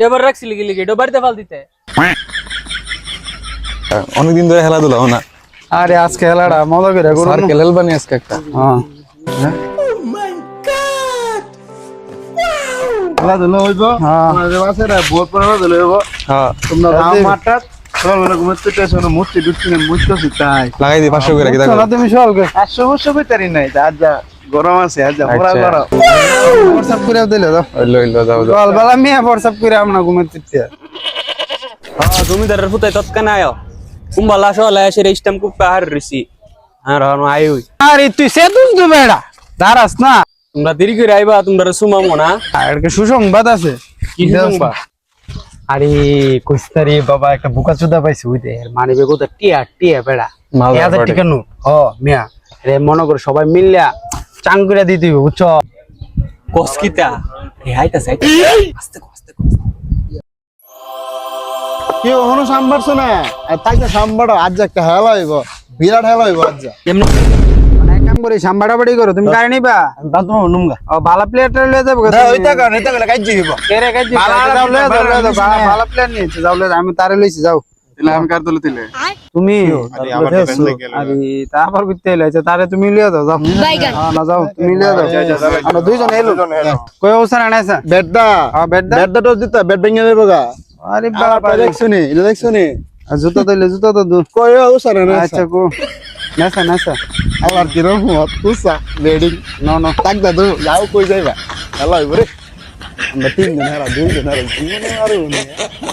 এবার রাখছিলি কি লিগে এটা বাড়িতে ফাল দিতে অনেকদিন ধরে খেলাধুলা হয় না। আরে আজকে খেলাটা মজা করে করব স্যার খেলাল বানি আজকে একটা। হ্যাঁ খেলাধুলা হইব আমাদের বাসে বোর পরে খেলাধুলা হইব। হ্যাঁ তোমরা রাম মাঠটা সকালবেলা ঘুমাতে চাইছো না মুছতে ঢুকছি না মুছতেছি তাই লাগাই দি 500 করে কি দেখো। চলো তুমি সলকে 500 কইতারি নাই আজ যা গরম আছে আজ যা পুরা আচ্ছা। গরম WhatsApp করে দিলে দাও হইলো হইলো যাও যাও। চল বালা মিয়া WhatsApp করে আমরা ঘুমাতে দিতে হ্যাঁ জমিদারের ফুতাই তৎকানে আয় কুম্বালা সলে এসে রেস্টাম কু পাহাড় রিসি আর হন আই হই আরে তুই সে দুস দু বেড়া দাঁড়াস না তোমরা দেরি করে আইবা তোমরা সুমামো না আর কি সুসংবাদ আছে কি সুসংবাদ? আরে কইস্তারি বাবা একটা বুকা চুদা পাইছে উইতে মানে বেগো তো টিয়া টিয়া বেড়া মাল 1000 টাকা নো ও মিয়া রে মনে করে সবাই মিললা চাং করে দিতে হবে বুঝছো কসকিতা এ আইতা সাইতে আস্তে আস্তে কি হনো সামবারছ না আর তাইতে সামবাড় আজ যা একটা হেলা হইব বিরাট হেলা হইব আজ যা এমন মানে এক কাম করি সাম্বাড়া বাড়ি করো তুমি গাড়ি নিবা দাম তো নুমগা ও বালা প্লেয়ারটা লয়ে যাবো দা ওইটা কারণ এটা গেলে কাজ হইব কেরে কাজ যাও লয়ে যাও বালা প্লেয়ার নিয়েছে যাও লয়ে আমি তারে লইছি যাও দিলে আমি কার তুলে দিলে। তুমি আরে আমার তো বেন লাগে আরে তারপর বিতে লইছে তারে তুমি লিয়ে দাও যাও হ্যাঁ না যাও তুমি লিয়ে দাও আমরা দুইজন এলো কই ওসান আনাইছা বেডদা হ্যাঁ বেড দা বেডদা তো দিতা বেড ভেঙে দেব গা আরে বাবা বাবা দেখছনি এটা দেখছনি জুতা দিলে জুতা তো দু কই ওসারে না আচ্ছা কো নাসা নাসা আবার কি রকম তুসা বেডিং নো নো তাক দাদু যাও কই যাইবা হেলা হইব রে আমরা তিনজন হেরা দুইজন হেরা তিনজন আরে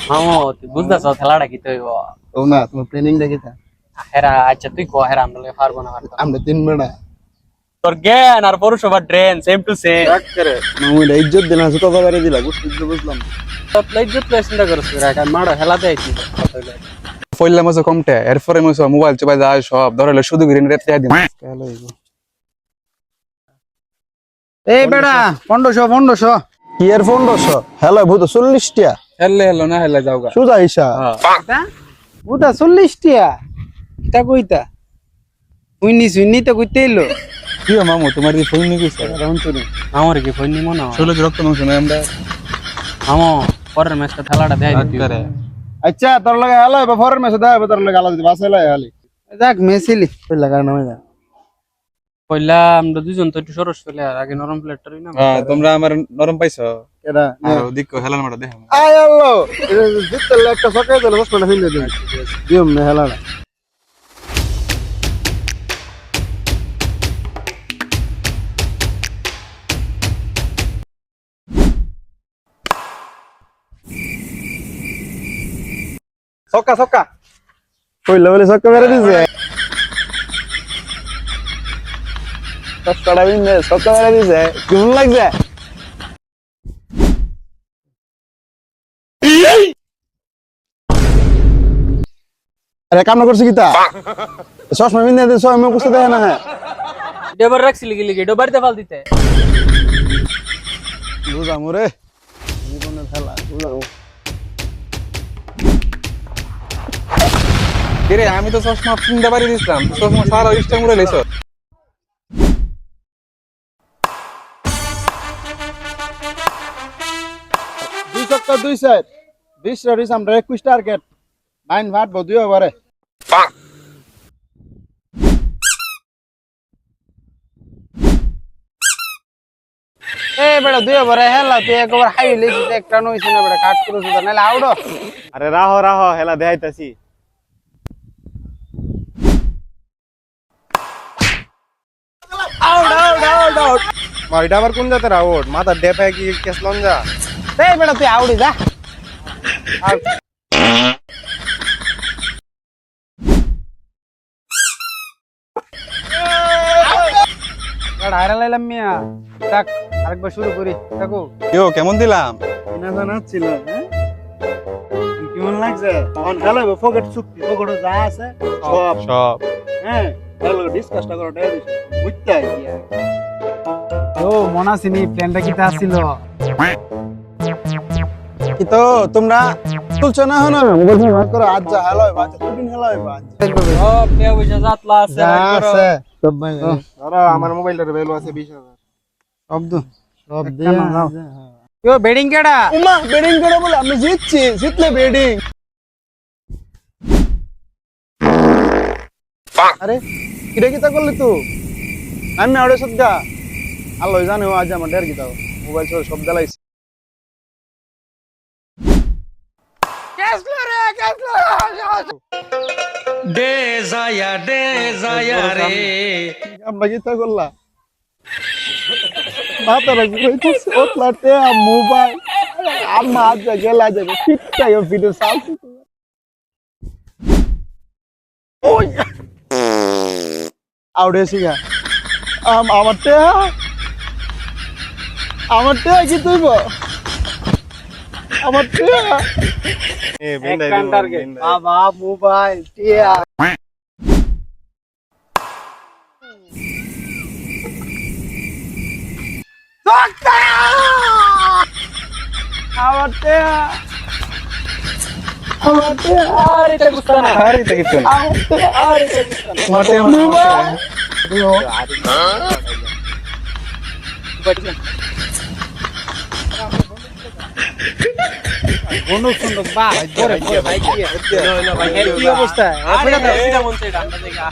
হামো তুই বুঝতাছ খেলাটা কি তৈব ও না তোমার প্ল্যানিং দেখিতা হেরা আচ্ছা তুই কো হেরা আমরা পারবো না আমরা তিন বেড়া তোর জ্ঞান আর পৌরসভার ড্রেন সেম টু সেম করে মামুইটা ইজ্জত দিনা জুতা বাবারে দিলা বুঝলাম ইজ্জত প্লেস চিন্তা করছ রাখা মারো হেলাতে আইছি পয়লা মাসে কমতে এরপরে মাসে মোবাইল চবাই যায় সব ধরলে শুধু গ্রিন রেট দিয়া দিন। কেলো হইব এই বেড়া 1500 কি এর 1500 হেলা ভূত 40 টিয়া হেললে হেলো না হেললে যাওগা। সুজা ইসা ওটা 40 টিয়া এটা কইতা উইনি তো কইতে এলো কি মামু তোমার দি ফোন নি কইছে রাউন তো আমার কি ফোন নিমো না ষোলো রক্ত মাংস না আমরা আমো পরের ম্যাচটা খেলাটা দেয় দিতি করে আচ্ছা তোর লাগে হেলা বা ফরের মেসে দেবে তোর লাগে আলাদা দিবা সেলা হেলি দেখ মেসিলি কই লাগা না মজা পয়লা আমরা দুজন তো একটু সরস ফেলে আর আগে নরম প্লেটটারই না হ্যাঁ তোমরা আমার নরম পাইছো এরা আর ওদিক হেলান মারা দেখো। আয় আল্লাহ এটা জিততে একটা সকালে দিলে বস করে ফেলে দিই দিম না হেলা না সক্কা কইলা বলে সক্কা মেরে দিছে সক্কাটা বিন্দে সক্কা মেরে দিছে কেমন লাগছে আরে কাম না করছিস কিতা চশমা বিন্দে দে সব আমি বুঝতে দেয় না হ্যাঁ এবার রাখছিলি কি লিগে এটা বাড়িতে ফাল দিতে বুঝা মোরে জীবনে ফেলা বুঝাও কিরে আমি তো চশমা কিনতে পারি দিছিলাম চশমা সারা ইস্টা মুড়ে লইছো। দুই সপ্তাহ দুই সাইড 20 রিস আমরা 21 টার্গেট 9 ভাট বদিও এবারে এই বেড়া দুই বড় হেলা তুই একবার হাই লিছিস একটা নইছ না বেড়া কাট করে সুদা নালে আউডো আরে রাহো হেলা দেখাইতাছি আউট মারিটা আবার কোন জাতের আউট মাথা ডেপে কি কেসলন যা এই বেড়া তুই আউডি যা বেড়া হারা লাইলাম মিয়া দেখ আরেকবার শুরু করি দেখো ইয়ো কেমন দিলাম না জানা ছিল হ্যাঁ কেমন লাগছে অন খেলা ফকেট চুক্তি ফকেট যা আছে সব সব হ্যাঁ হ্যালো ডিসকাসটা করো ডেয়া দিছি বুঝতে আইয়া ও মনা সিনি প্ল্যানটা কি তা ছিল কি তো তোমরা তুলছো না হনো মোবাইল ফোন করো আজ যা হ্যালো বাজ দুদিন হ্যালো বাজ সব কে বুঝা যাতলা আছে আছে সব ভাই ধরো আমার মোবাইলটার ভ্যালু আছে 20000 শব্দ সব দিয়ে নাও ইও বেডিং কেডা উমা বেডিং করে বলে আমি জিতছি জিতলে বেডিং আরে কিটা কিতা করলি তুই আমি আড়ে সদ্গা আল্লাহ জানে আজ আমার ডের কিতা মোবাইল সব দেলাইছি আমরা কিতা করলা মাথাটা ঘুরাইতেছে ওতলাতে মোবাইল আম্মা আজ গেলা যাবে ফিটটা ভিডিও সালছি ওই আউড়ে সিগা আমার তে কি তুইব আমার তে এ বিন্দাই দিন বাবা মোবাইল টিয়া আমার তে আরে এটা কিছু না মাঠে বন্দুক সুন্দর বা কি অবস্থা আরে, এটা মন চাই, ঠান্ডা জায়গা।